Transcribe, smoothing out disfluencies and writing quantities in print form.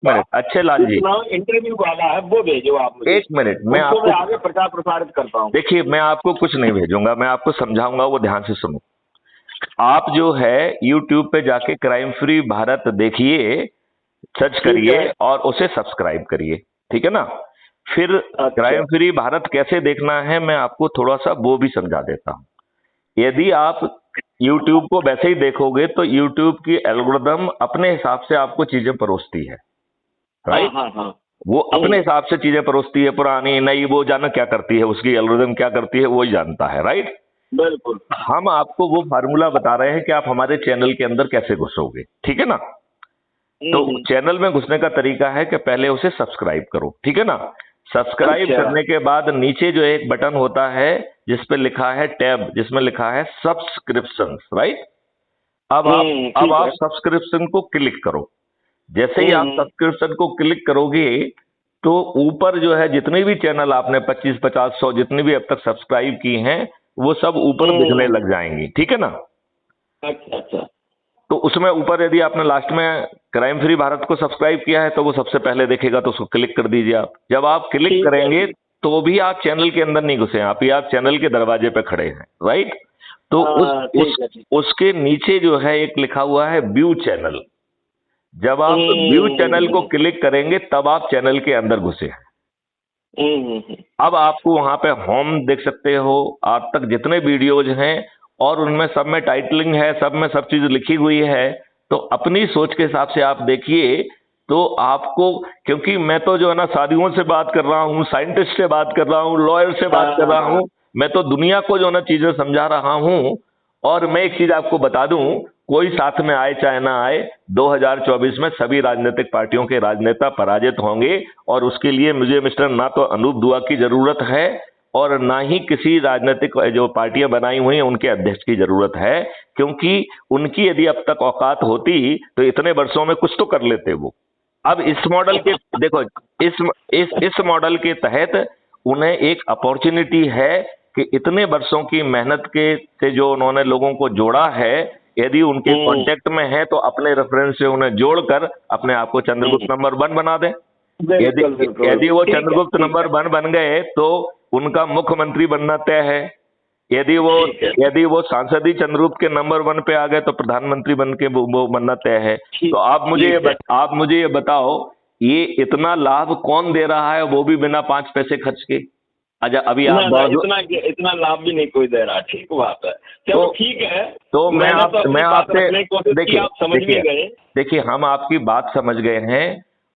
Minute, अच्छे लाल जी, चुनाव interview वाला है वो भेजो आप मुझे, एक मिनट, मैं उसको आपको, मैं आगे प्रचार प्रसारित करता हूँ। देखिए मैं आपको कुछ नहीं भेजूंगा, मैं आपको समझाऊंगा, वो ध्यान से सुनो। आप जो है YouTube पे जाके क्राइम फ्री भारत देखिए, सर्च ठीक करिए है। और उसे सब्सक्राइब करिए, ठीक है ना। फिर अच्छा। क्राइम फ्री भारत कैसे देखना है मैं आपको थोड़ा सा वो भी समझा देता हूं। यदि आप YouTube को वैसे ही देखोगे तो YouTube की एल्गोरिदम अपने हिसाब से आपको चीजें परोसती है, हाँ राइट। हाँ हाँ। वो अपने हिसाब से चीजें परोसती है, पुरानी नई, वो जाना क्या करती है, उसकी एल्गोरिदम क्या करती है वो ही जानता है, राइट। बिल्कुल। हम आपको वो फार्मूला बता रहे हैं कि आप हमारे चैनल के अंदर कैसे घुसोगे, ठीक है ना। तो हम्म। चैनल में घुसने का तरीका है कि पहले उसे सब्सक्राइब करो, ठीक है ना। सब्सक्राइब अच्छा। करने के बाद नीचे जो एक बटन होता है जिस पे लिखा है टैब, जिसमें लिखा है सब्सक्रिप्शन, राइट। अब ठीक आप है। सब्सक्रिप्शन को क्लिक करो। जैसे ही आप हम्म। सब्सक्रिप्शन को क्लिक करोगे तो ऊपर जो है जितने भी चैनल आपने 25, 50, 100 जितनी भी अब तक सब्सक्राइब की हैं वो सब ऊपर दिखने हम्म। लग जाएंगी, ठीक है ना। अच्छा अच्छा। तो उसमें ऊपर यदि आपने लास्ट में क्राइम फ्री भारत को सब्सक्राइब किया है तो वो सबसे पहले देखेगा, तो उसको क्लिक कर दीजिए आप। जब आप क्लिक ठीक है करेंगे ठीक। तो भी आप चैनल के अंदर नहीं घुसे हैं, आप चैनल के दरवाजे पे खड़े हैं, राइट। तो ठीक है ठीक। उसके नीचे जो है एक लिखा हुआ है व्यू चैनल। जब आप व्यू चैनल को हम्म। क्लिक करेंगे तब आप चैनल के अंदर घुसे हैं। अब आपको वहां पे होम देख सकते हो, आज तक जितने वीडियोज हैं और उनमें सब में टाइटलिंग है, सब में सब चीज लिखी हुई है। तो अपनी सोच के हिसाब से आप देखिए। तो आपको, क्योंकि मैं तो जो है ना साधुओं से बात कर रहा हूं, साइंटिस्ट से बात कर रहा हूं, लॉयर से बात कर रहा हूं, मैं तो दुनिया को जो है ना चीजें समझा रहा हूं। और मैं एक चीज आपको बता दूं, कोई साथ में आए चाहे ना आए, 2024 में सभी राजनीतिक पार्टियों के राजनेता पराजित होंगे। और उसके लिए मुझे मिस्टर ना तो अनूप दुआ की जरूरत है और ना ही किसी राजनीतिक जो पार्टियां बनाई हुई हैं उनके अध्यक्ष की जरूरत है। क्योंकि उनकी यदि अब तक औकात होती तो इतने वर्षों में कुछ तो कर लेते वो। अब इस मॉडल के, देखो, इस मॉडल के तहत उन्हें एक अपॉर्चुनिटी है कि इतने वर्षों की मेहनत के से जो उन्होंने लोगों को जोड़ा है, यदि उनके कांटेक्ट में है तो अपने रेफरेंस से उन्हें जोड़कर अपने आप को चंद्रगुप्त नंबर 1 बना दें। यदि बिल्कुल बिल्कुल। यदि वो ठीक है चंद्रगुप्त ठीक नंबर है 1 बन गए तो उनका मुख्यमंत्री बनना तय है। यदि वो ठीक है यदि वो सांसद ही चंद्रगुप्त के नंबर 1 पे आ गए तो प्रधानमंत्री बन के वो बनना तय है। तो ठीक आप ठीक है। आप मुझे ये बताओ, ये इतना लाभ कौन दे रहा है, वो भी बिना 5 पैसे खर्च के। अच्छा, अभी आप ना ना, बहुत, इतना इतना लाभ भी नहीं कोई दे रहा। ठीक बात है। तो चलो ठीक है। तो मैंने तो अपनी मैं बात आपसे, रखने की कोशिश की, देखिए आप समझ भी देखिए गए। देखिए हम आपकी बात समझ गए हैं।